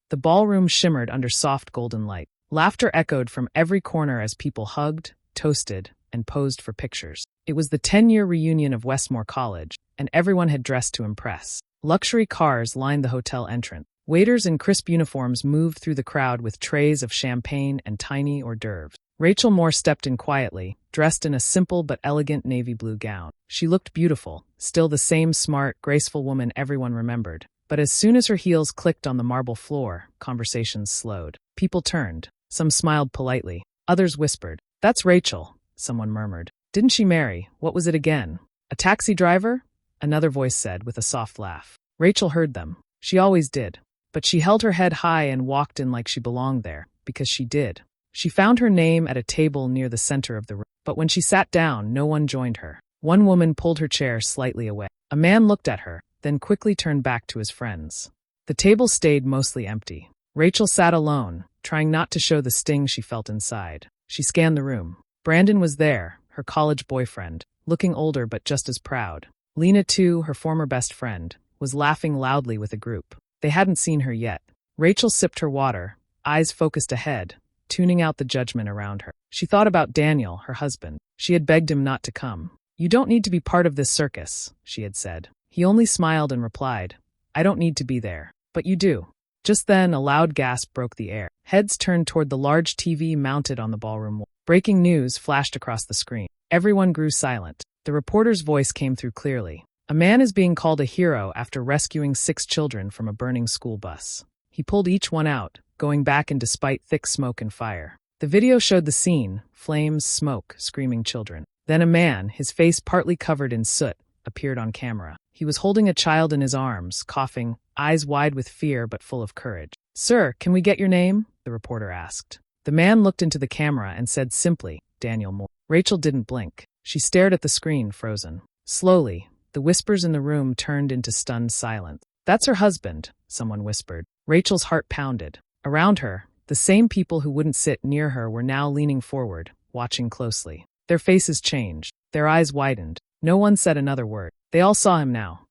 The ballroom shimmered under soft golden light. Laughter echoed from every corner as people hugged, toasted, and posed for pictures. It was the 10-year reunion of Westmore College, and everyone had dressed to impress. Luxury cars lined the hotel entrance. Waiters in crisp uniforms moved through the crowd with trays of champagne and tiny hors d'oeuvres. Rachel Moore stepped in quietly, dressed in a simple but elegant navy blue gown. She looked beautiful, still the same smart, graceful woman everyone remembered. But as soon as her heels clicked on the marble floor, conversations slowed. People turned. Some smiled politely. Others whispered. "That's Rachel," someone murmured. "Didn't she marry? What was it again? A taxi driver?" Another voice said with a soft laugh. Rachel heard them. She always did. But she held her head high and walked in like she belonged there, because she did. She found her name at a table near the center of the room. But when she sat down, no one joined her. One woman pulled her chair slightly away. A man looked at her, then quickly turned back to his friends. The table stayed mostly empty. Rachel sat alone, trying not to show the sting she felt inside. She scanned the room. Brandon was there, her college boyfriend, looking older but just as proud. Lena, too, her former best friend, was laughing loudly with a group. They hadn't seen her yet. Rachel sipped her water, eyes focused ahead, tuning out the judgment around her. She thought about Daniel, her husband. She had begged him not to come. "You don't need to be part of this circus," she had said. He only smiled and replied, "I don't need to be there. But you do." Just then, a loud gasp broke the air. Heads turned toward the large TV mounted on the ballroom wall. Breaking news flashed across the screen. Everyone grew silent. The reporter's voice came through clearly. "A man is being called a hero after rescuing 6 children from a burning school bus. He pulled each one out, going back in despite thick smoke and fire." The video showed the scene: flames, smoke, screaming children. Then a man, his face partly covered in soot, appeared on camera. He was holding a child in his arms, coughing, eyes wide with fear but full of courage. "Sir, can we get your name?" the reporter asked. The man looked into the camera and said simply, "Daniel Moore." Rachel didn't blink. She stared at the screen, frozen. Slowly, the whispers in the room turned into stunned silence. "That's her husband," someone whispered. Rachel's heart pounded. Around her, the same people who wouldn't sit near her were now leaning forward, watching closely. Their faces changed. Their eyes widened. No one said another word. They all saw him now.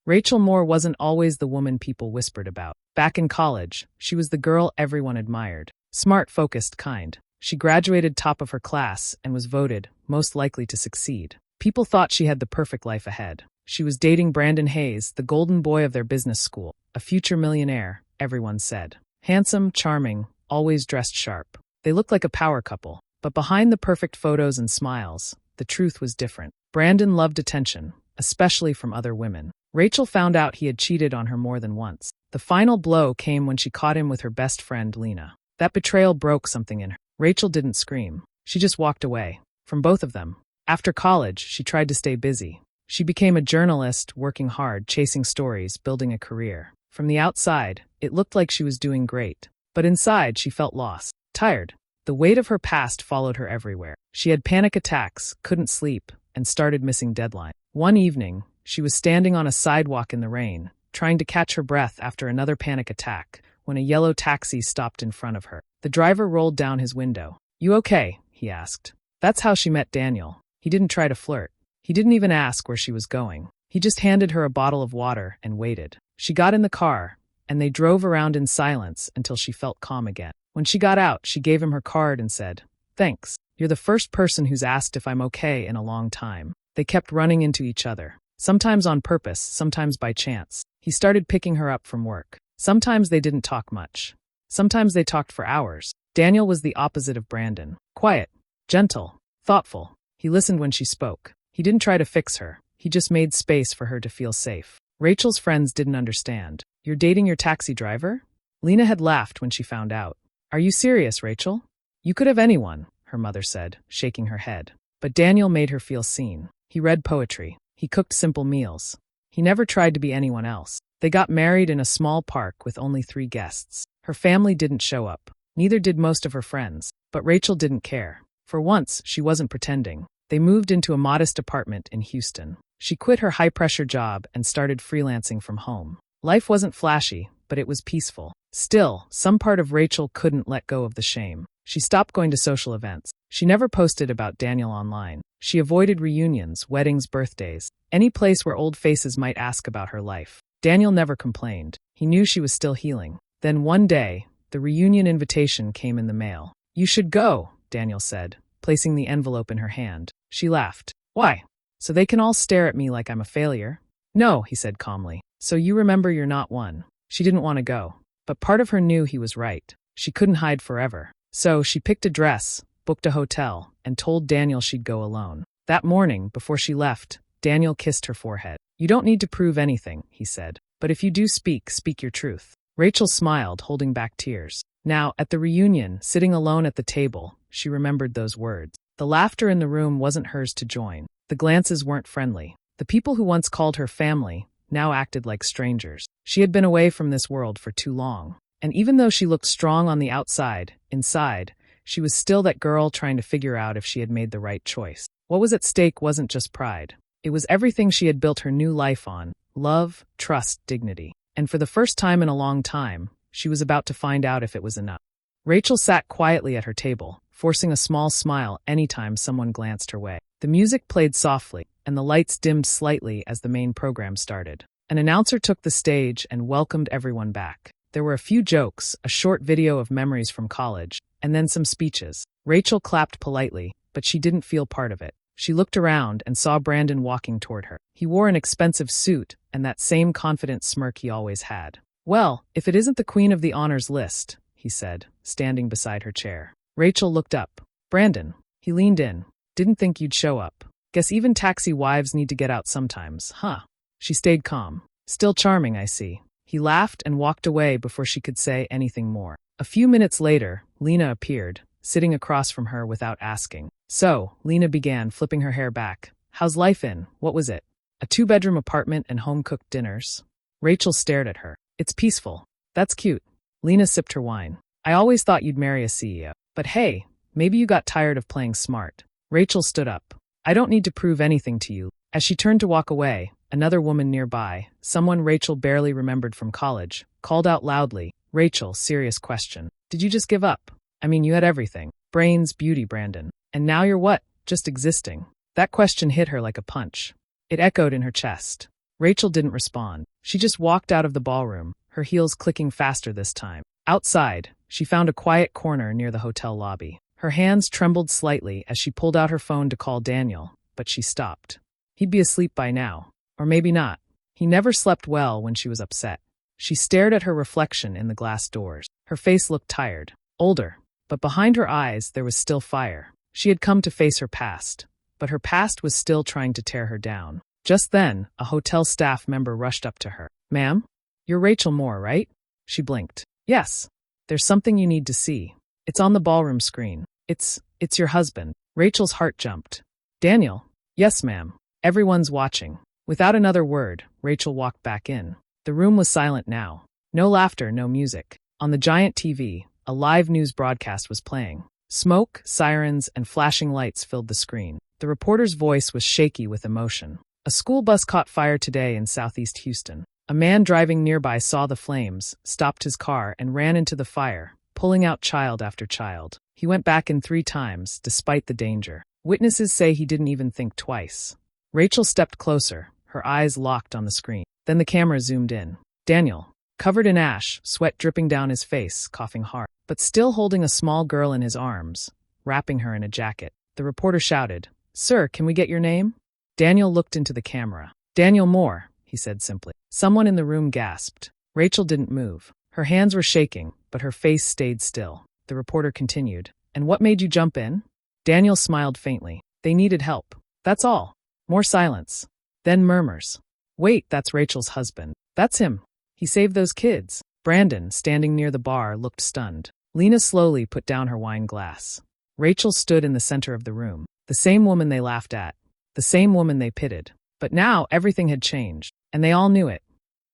Rachel Moore wasn't always the woman people whispered about. Back in college, she was the girl everyone admired. Smart, focused, kind. She graduated top of her class and was voted most likely to succeed. People thought she had the perfect life ahead. She was dating Brandon Hayes, the golden boy of their business school, a future millionaire, everyone said. Handsome, charming, always dressed sharp. They looked like a power couple. But behind the perfect photos and smiles, the truth was different. Brandon loved attention, especially from other women. Rachel found out he had cheated on her more than once. The final blow came when she caught him with her best friend, Lena. That betrayal broke something in her. Rachel didn't scream. She just walked away. From both of them. After college, she tried to stay busy. She became a journalist, working hard, chasing stories, building a career. From the outside, it looked like she was doing great. But inside, she felt lost, tired. The weight of her past followed her everywhere. She had panic attacks, couldn't sleep, and started missing deadlines. One evening, she was standing on a sidewalk in the rain, trying to catch her breath after another panic attack, when a yellow taxi stopped in front of her. The driver rolled down his window. "You okay?" he asked. That's how she met Daniel. He didn't try to flirt. He didn't even ask where she was going. He just handed her a bottle of water and waited. She got in the car, and they drove around in silence until she felt calm again. When she got out, she gave him her card and said, "Thanks. You're the first person who's asked if I'm okay in a long time." They kept running into each other. Sometimes on purpose, sometimes by chance. He started picking her up from work. Sometimes they didn't talk much. Sometimes they talked for hours. Daniel was the opposite of Brandon. Quiet, gentle, thoughtful. He listened when she spoke. He didn't try to fix her. He just made space for her to feel safe. Rachel's friends didn't understand. "You're dating your taxi driver?" Lena had laughed when she found out. "Are you serious, Rachel?" "You could have anyone," her mother said, shaking her head. But Daniel made her feel seen. He read poetry. He cooked simple meals. He never tried to be anyone else. They got married in a small park with only 3 guests. Her family didn't show up. Neither did most of her friends. But Rachel didn't care. For once, she wasn't pretending. They moved into a modest apartment in Houston. She quit her high-pressure job and started freelancing from home. Life wasn't flashy, but it was peaceful. Still, some part of Rachel couldn't let go of the shame. She stopped going to social events. She never posted about Daniel online. She avoided reunions, weddings, birthdays, any place where old faces might ask about her life. Daniel never complained. He knew she was still healing. Then one day, the reunion invitation came in the mail. "You should go," Daniel said, placing the envelope in her hand. She laughed. "Why? So they can all stare at me like I'm a failure?" "No," he said calmly. "So you remember you're not one." She didn't want to go, but part of her knew he was right. She couldn't hide forever. So she picked a dress, booked a hotel, and told Daniel she'd go alone. That morning, before she left, Daniel kissed her forehead. "You don't need to prove anything," he said. "But if you do speak your truth." Rachel smiled, holding back tears. Now, at the reunion, sitting alone at the table, she remembered those words. The laughter in the room wasn't hers to join. The glances weren't friendly. The people who once called her family now acted like strangers. She had been away from this world for too long. And even though she looked strong on the outside, inside, she was still that girl trying to figure out if she had made the right choice. What was at stake wasn't just pride. It was everything she had built her new life on: love, trust, dignity. And for the first time in a long time, she was about to find out if it was enough. Rachel sat quietly at her table, forcing a small smile anytime someone glanced her way. The music played softly, and the lights dimmed slightly as the main program started. An announcer took the stage and welcomed everyone back. There were a few jokes, a short video of memories from college, and then some speeches. Rachel clapped politely, but she didn't feel part of it. She looked around and saw Brandon walking toward her. He wore an expensive suit and that same confident smirk he always had. "Well, if it isn't the queen of the honors list," he said, standing beside her chair. Rachel looked up. "Brandon." He leaned in. "Didn't think you'd show up. Guess even taxi wives need to get out sometimes, huh?" She stayed calm. "Still charming, I see." He laughed and walked away before she could say anything more. A few minutes later, Lena appeared, sitting across from her without asking. "So," Lena began, flipping her hair back. "How's life in, what was it? A 2-bedroom apartment and home-cooked dinners?" Rachel stared at her. "It's peaceful." "That's cute." Lena sipped her wine. "I always thought you'd marry a CEO. But hey, maybe you got tired of playing smart." Rachel stood up. "I don't need to prove anything to you." As she turned to walk away, another woman nearby, someone Rachel barely remembered from college, called out loudly, "Rachel, serious question. Did you just give up? I mean, you had everything. Brains, beauty, Brandon. And now you're what? Just existing." That question hit her like a punch. It echoed in her chest. Rachel didn't respond. She just walked out of the ballroom, her heels clicking faster this time. Outside, she found a quiet corner near the hotel lobby. Her hands trembled slightly as she pulled out her phone to call Daniel, but she stopped. He'd be asleep by now. Or maybe not. He never slept well when she was upset. She stared at her reflection in the glass doors. Her face looked tired, older, but behind her eyes there was still fire. She had come to face her past, but her past was still trying to tear her down. Just then, a hotel staff member rushed up to her. "Ma'am? You're Rachel Moore, right?" She blinked. "Yes. There's something you need to see. It's on the ballroom screen. It's your husband." Rachel's heart jumped. "Daniel?" "Yes, ma'am. Everyone's watching." Without another word, Rachel walked back in. The room was silent now. No laughter, no music. On the giant TV, a live news broadcast was playing. Smoke, sirens, and flashing lights filled the screen. The reporter's voice was shaky with emotion. "A school bus caught fire today in southeast Houston. A man driving nearby saw the flames, stopped his car, and ran into the fire, pulling out child after child. He went back in 3 times, despite the danger. Witnesses say he didn't even think twice." Rachel stepped closer, her eyes locked on the screen. Then the camera zoomed in. Daniel, covered in ash, sweat dripping down his face, coughing hard, but still holding a small girl in his arms, wrapping her in a jacket. The reporter shouted, "Sir, can we get your name?" Daniel looked into the camera. "Daniel Moore," he said simply. Someone in the room gasped. Rachel didn't move. Her hands were shaking, but her face stayed still. The reporter continued, "And what made you jump in?" Daniel smiled faintly. "They needed help. That's all." More silence. Then murmurs. "Wait, that's Rachel's husband. That's him. He saved those kids." Brandon, standing near the bar, looked stunned. Lena slowly put down her wine glass. Rachel stood in the center of the room. The same woman they laughed at. The same woman they pitied. But now everything had changed, and they all knew it.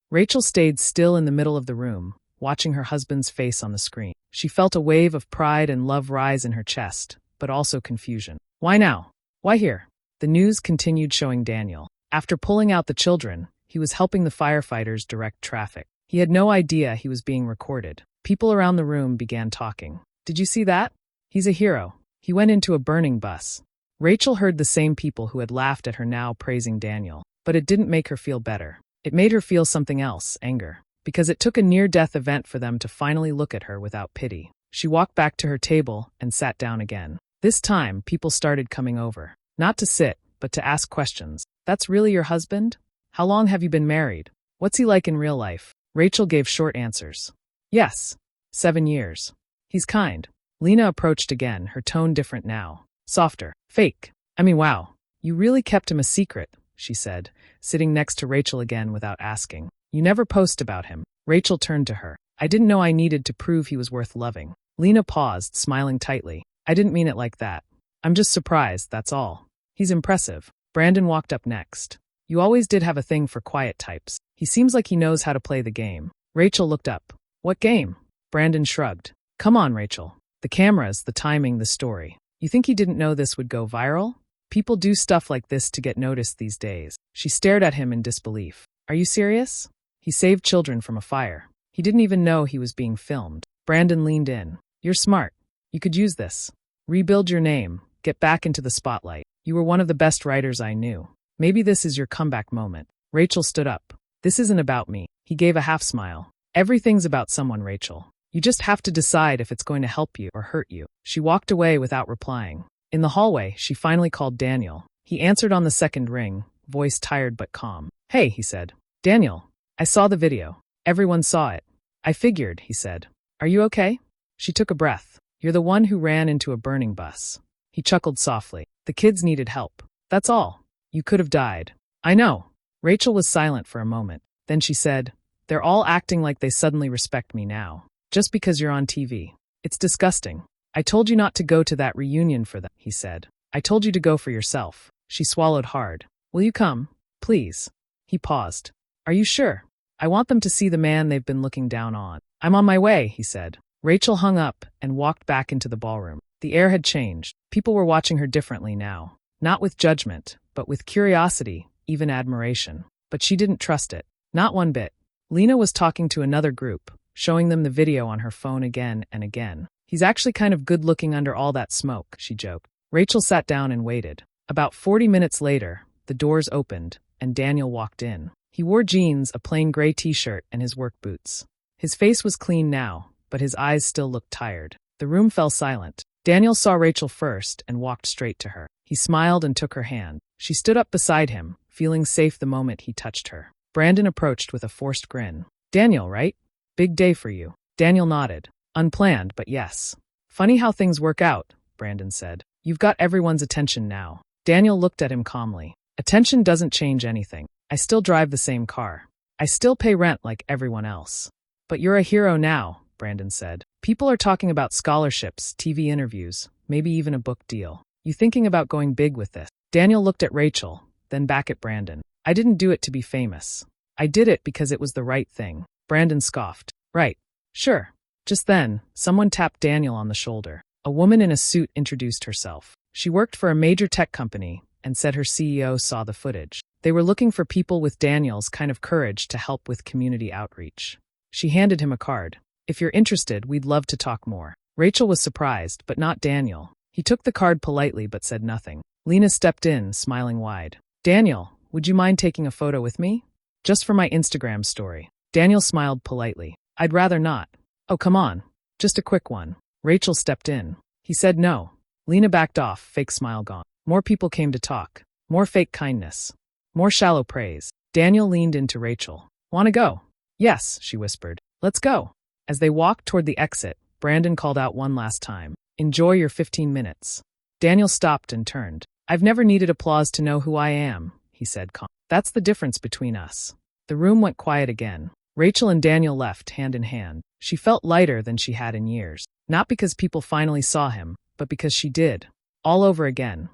Rachel stayed still in the middle of the room, watching her husband's face on the screen. She felt a wave of pride and love rise in her chest, but also confusion. Why now? Why here? The news continued showing Daniel. After pulling out the children, he was helping the firefighters direct traffic. He had no idea he was being recorded. People around the room began talking. "Did you see that? He's a hero. He went into a burning bus." Rachel heard the same people who had laughed at her now praising Daniel. But it didn't make her feel better. It made her feel something else, anger. because it took a near-death event for them to finally look at her without pity. She walked back to her table and sat down again. This time, people started coming over. Not to sit, but to ask questions. That's really your husband? How long have you been married? What's he like in real life? Rachel gave short answers. Yes. 7 years. He's kind. Lena approached again, her tone different now. Softer. Fake. Wow. You really kept him a secret, she said, sitting next to Rachel again without asking. You never post about him. Rachel turned to her. I didn't know I needed to prove he was worth loving. Lena paused, smiling tightly. I didn't mean it like that. I'm just surprised, that's all. He's impressive. Brandon walked up next. You always did have a thing for quiet types. He seems like he knows how to play the game. Rachel looked up. What game? Brandon shrugged. Come on, Rachel. The cameras, the timing, the story. You think he didn't know this would go viral? People do stuff like this to get noticed these days. She stared at him in disbelief. Are you serious? He saved children from a fire. He didn't even know he was being filmed. Brandon leaned in. You're smart. You could use this. Rebuild your name. Get back into the spotlight. You were one of the best writers I knew. Maybe this is your comeback moment. Rachel stood up. This isn't about me. He gave a half smile. Everything's about someone, Rachel. You just have to decide if it's going to help you or hurt you. She walked away without replying. In the hallway, she finally called Daniel. He answered on the second ring, voice tired but calm. Hey, he said. Daniel, I saw the video. Everyone saw it. I figured, he said. Are you okay? She took a breath. You're the one who ran into a burning bus. He chuckled softly. The kids needed help. That's all. You could have died. I know. Rachel was silent for a moment. Then she said, they're all acting like they suddenly respect me now. Just because you're on TV. It's disgusting. I told you not to go to that reunion for them, he said. I told you to go for yourself. She swallowed hard. Will you come? Please. He paused. Are you sure? I want them to see the man they've been looking down on. I'm on my way, he said. Rachel hung up and walked back into the ballroom. The air had changed. People were watching her differently now. Not with judgment, but with curiosity, even admiration. But she didn't trust it. Not one bit. Lena was talking to another group, showing them the video on her phone again and again. He's actually kind of good-looking under all that smoke, she joked. Rachel sat down and waited. About 40 minutes later, the doors opened, and Daniel walked in. He wore jeans, a plain gray t-shirt, and his work boots. His face was clean now, but his eyes still looked tired. The room fell silent. Daniel saw Rachel first and walked straight to her. He smiled and took her hand. She stood up beside him, feeling safe the moment he touched her. Brandon approached with a forced grin. Daniel, right? Big day for you. Daniel nodded. Unplanned, but yes. Funny how things work out, Brandon said. You've got everyone's attention now. Daniel looked at him calmly. Attention doesn't change anything. I still drive the same car. I still pay rent like everyone else. But you're a hero now, Brandon said. People are talking about scholarships, TV interviews, maybe even a book deal. You thinking about going big with this? Daniel looked at Rachel, then back at Brandon. I didn't do it to be famous. I did it because it was the right thing. Brandon scoffed. Right. Sure. Just then, someone tapped Daniel on the shoulder. A woman in a suit introduced herself. She worked for a major tech company and said her CEO saw the footage. They were looking for people with Daniel's kind of courage to help with community outreach. She handed him a card. If you're interested, we'd love to talk more. Rachel was surprised, but not Daniel. He took the card politely but said nothing. Lena stepped in, smiling wide. Daniel, would you mind taking a photo with me? Just for my Instagram story. Daniel smiled politely. I'd rather not. Oh, come on. Just a quick one. Rachel stepped in. He said no. Lena backed off, fake smile gone. More people came to talk. More fake kindness. More shallow praise. Daniel leaned into Rachel. Want to go? Yes, she whispered. Let's go. As they walked toward the exit, Brandon called out one last time. Enjoy your 15 minutes. Daniel stopped and turned. I've never needed applause to know who I am, he said calmly. That's the difference between us. The room went quiet again. Rachel and Daniel left hand in hand. She felt lighter than she had in years. Not because people finally saw him, but because she did. All over again.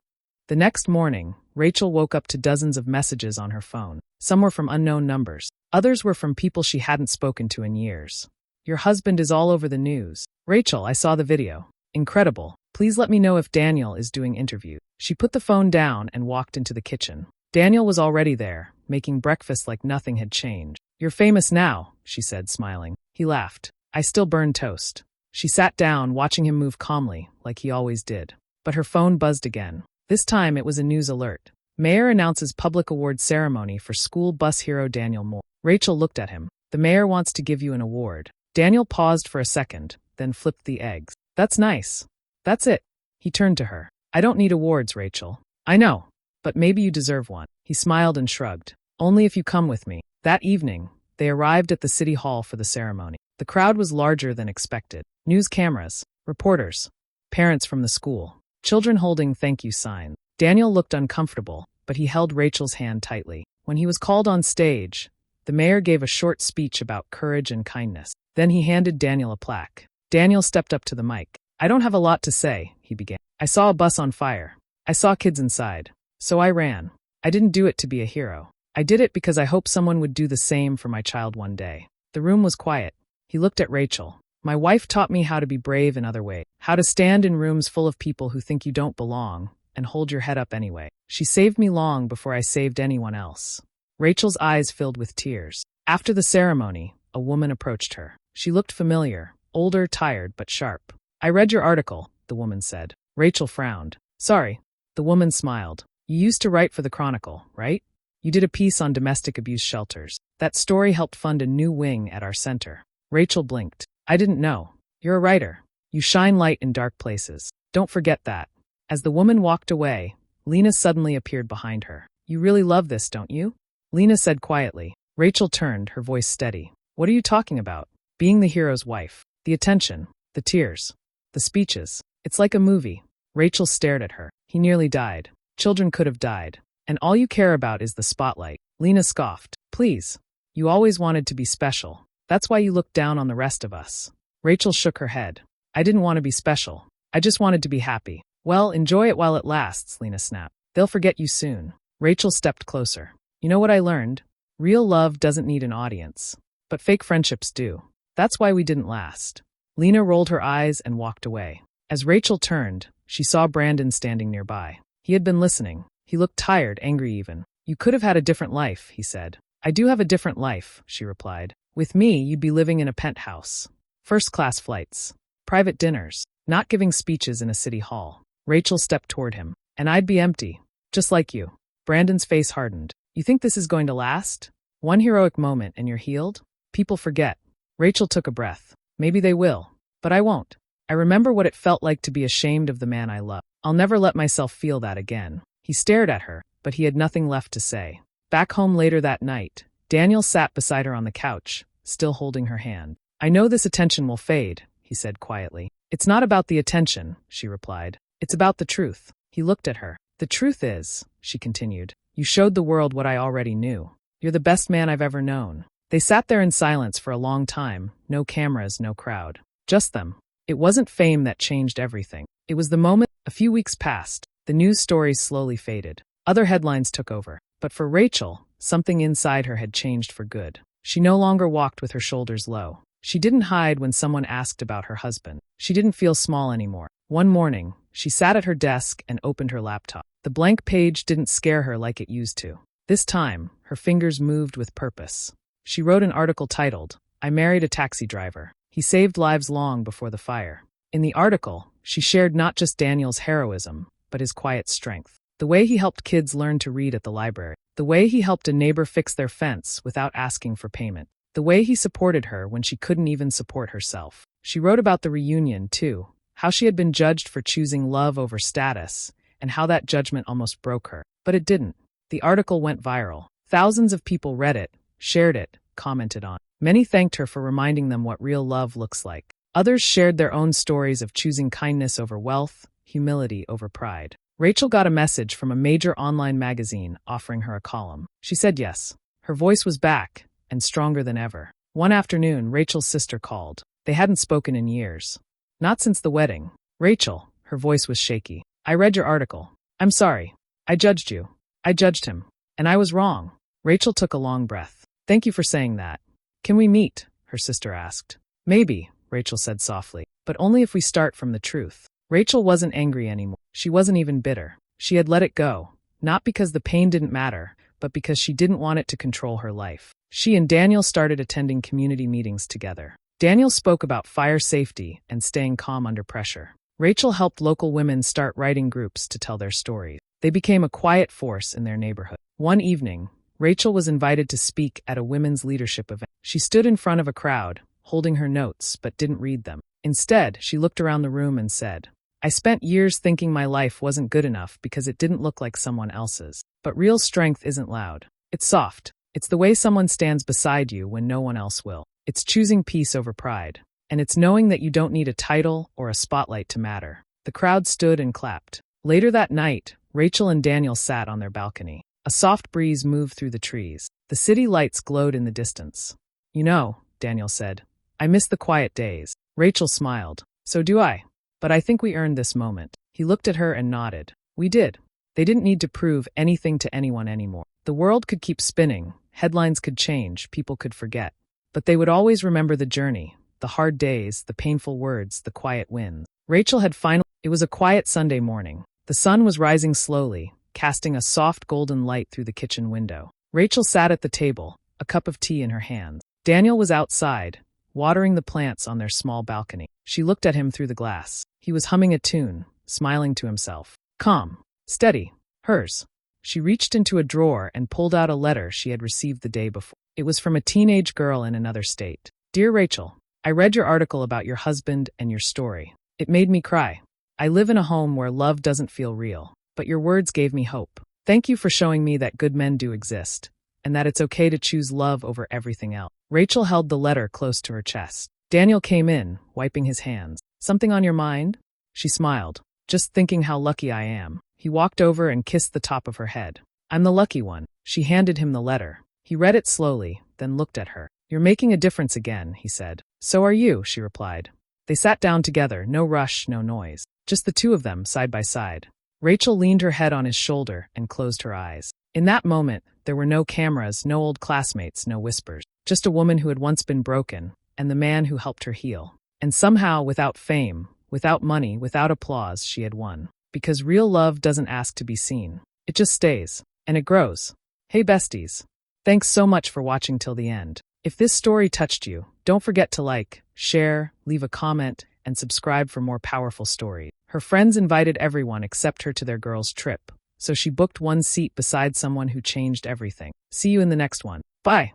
The next morning, Rachel woke up to dozens of messages on her phone. Some were from unknown numbers. Others were from people she hadn't spoken to in years. Your husband is all over the news. Rachel, I saw the video. Incredible. Please let me know if Daniel is doing interviews. She put the phone down and walked into the kitchen. Daniel was already there, making breakfast like nothing had changed. You're famous now, she said, smiling. He laughed. I still burn toast. She sat down, watching him move calmly, like he always did. But her phone buzzed again. This time it was a news alert. Mayor announces public award ceremony for school bus hero Daniel Moore. Rachel looked at him. The mayor wants to give you an award. Daniel paused for a second, then flipped the eggs. That's nice. That's it. He turned to her. I don't need awards, Rachel. I know. But maybe you deserve one. He smiled and shrugged. Only if you come with me. That evening, they arrived at the city hall for the ceremony. The crowd was larger than expected. News cameras, reporters, parents from the school, children holding thank you signs. Daniel looked uncomfortable, but he held Rachel's hand tightly. When he was called on stage, the mayor gave a short speech about courage and kindness. Then he handed Daniel a plaque. Daniel stepped up to the mic. I don't have a lot to say, he began. I saw a bus on fire. I saw kids inside. So I ran. I didn't do it to be a hero. I did it because I hoped someone would do the same for my child one day. The room was quiet. He looked at Rachel. My wife taught me how to be brave in other ways, how to stand in rooms full of people who think you don't belong, and hold your head up anyway. She saved me long before I saved anyone else. Rachel's eyes filled with tears. After the ceremony, a woman approached her. She looked familiar, older, tired, but sharp. I read your article, the woman said. Rachel frowned. Sorry. The woman smiled. You used to write for the Chronicle, right? You did a piece on domestic abuse shelters. That story helped fund a new wing at our center. Rachel blinked. I didn't know. You're a writer. You shine light in dark places. Don't forget that. As the woman walked away, Lena suddenly appeared behind her. You really love this, don't you? Lena said quietly. Rachel turned, her voice steady. What are you talking about? Being the hero's wife. The attention. The tears. The speeches. It's like a movie. Rachel stared at her. He nearly died. Children could have died. And all you care about is the spotlight. Lena scoffed. Please. You always wanted to be special. That's why you looked down on the rest of us. Rachel shook her head. I didn't want to be special. I just wanted to be happy. Well, enjoy it while it lasts, Lena snapped. They'll forget you soon. Rachel stepped closer. You know what I learned? Real love doesn't need an audience. But fake friendships do. That's why we didn't last. Lena rolled her eyes and walked away. As Rachel turned, she saw Brandon standing nearby. He had been listening. He looked tired, angry even. You could have had a different life, he said. I do have a different life, she replied. With me, you'd be living in a penthouse. First-class flights. Private dinners. Not giving speeches in a city hall. Rachel stepped toward him. And I'd be empty. Just like you. Brandon's face hardened. You think this is going to last? One heroic moment and you're healed? People forget. Rachel took a breath. Maybe they will. But I won't. I remember what it felt like to be ashamed of the man I love. I'll never let myself feel that again. He stared at her, but he had nothing left to say. Back home later that night, Daniel sat beside her on the couch, still holding her hand. I know this attention will fade, he said quietly. It's not about the attention, she replied. It's about the truth. He looked at her. The truth is, she continued, you showed the world what I already knew. You're the best man I've ever known. They sat there in silence for a long time, no cameras, no crowd. Just them. It wasn't fame that changed everything. It was the moment. A few weeks passed. The news stories slowly faded. Other headlines took over. But for Rachel, something inside her had changed for good. She no longer walked with her shoulders low. She didn't hide when someone asked about her husband. She didn't feel small anymore. One morning, she sat at her desk and opened her laptop. The blank page didn't scare her like it used to. This time, her fingers moved with purpose. She wrote an article titled, I Married a Taxi Driver. He saved lives long before the fire. In the article, she shared not just Daniel's heroism, but his quiet strength. The way he helped kids learn to read at the library. The way he helped a neighbor fix their fence without asking for payment. The way he supported her when she couldn't even support herself. She wrote about the reunion, too, how she had been judged for choosing love over status, and how that judgment almost broke her. But it didn't. The article went viral. Thousands of people read it, shared it, commented on it. Many thanked her for reminding them what real love looks like. Others shared their own stories of choosing kindness over wealth, humility over pride. Rachel got a message from a major online magazine offering her a column. She said yes. Her voice was back, and stronger than ever. One afternoon, Rachel's sister called. They hadn't spoken in years. Not since the wedding. Rachel, her voice was shaky. I read your article. I'm sorry. I judged you. I judged him. And I was wrong. Rachel took a long breath. Thank you for saying that. Can we meet? Her sister asked. Maybe, Rachel said softly, but only if we start from the truth. Rachel wasn't angry anymore. She wasn't even bitter. She had let it go, not because the pain didn't matter, but because she didn't want it to control her life. She and Daniel started attending community meetings together. Daniel spoke about fire safety and staying calm under pressure. Rachel helped local women start writing groups to tell their stories. They became a quiet force in their neighborhood. One evening, Rachel was invited to speak at a women's leadership event. She stood in front of a crowd, holding her notes, but didn't read them. Instead, she looked around the room and said, "I spent years thinking my life wasn't good enough because it didn't look like someone else's. But real strength isn't loud. It's soft. It's the way someone stands beside you when no one else will. It's choosing peace over pride. And it's knowing that you don't need a title or a spotlight to matter." The crowd stood and clapped. Later that night, Rachel and Daniel sat on their balcony. A soft breeze moved through the trees. The city lights glowed in the distance. "You know," Daniel said, "I miss the quiet days." Rachel smiled. "So do I. But I think we earned this moment." He looked at her and nodded. "We did." They didn't need to prove anything to anyone anymore. The world could keep spinning, headlines could change, people could forget. But they would always remember the journey, the hard days, the painful words, the quiet wins. Rachel had finally. It was a quiet Sunday morning. The sun was rising slowly, casting a soft golden light through the kitchen window. Rachel sat at the table, a cup of tea in her hands. Daniel was outside, watering the plants on their small balcony. She looked at him through the glass. He was humming a tune, smiling to himself. Calm, steady, hers. She reached into a drawer and pulled out a letter she had received the day before. It was from a teenage girl in another state. "Dear Rachel, I read your article about your husband and your story. It made me cry. I live in a home where love doesn't feel real, but your words gave me hope. Thank you for showing me that good men do exist, and that it's okay to choose love over everything else." Rachel held the letter close to her chest. Daniel came in, wiping his hands. "Something on your mind?" She smiled. "Just thinking how lucky I am." He walked over and kissed the top of her head. "I'm the lucky one." She handed him the letter. He read it slowly, then looked at her. "You're making a difference again," he said. "So are you," she replied. They sat down together, no rush, no noise. Just the two of them, side by side. Rachel leaned her head on his shoulder and closed her eyes. In that moment, there were no cameras, no old classmates, no whispers. Just a woman who had once been broken, and the man who helped her heal. And somehow, without fame, without money, without applause, she had won. Because real love doesn't ask to be seen. It just stays. And it grows. Hey besties. Thanks so much for watching till the end. If this story touched you, don't forget to like, share, leave a comment, and subscribe for more powerful stories. Her friends invited everyone except her to their girls' trip, so she booked one seat beside someone who changed everything. See you in the next one. Bye.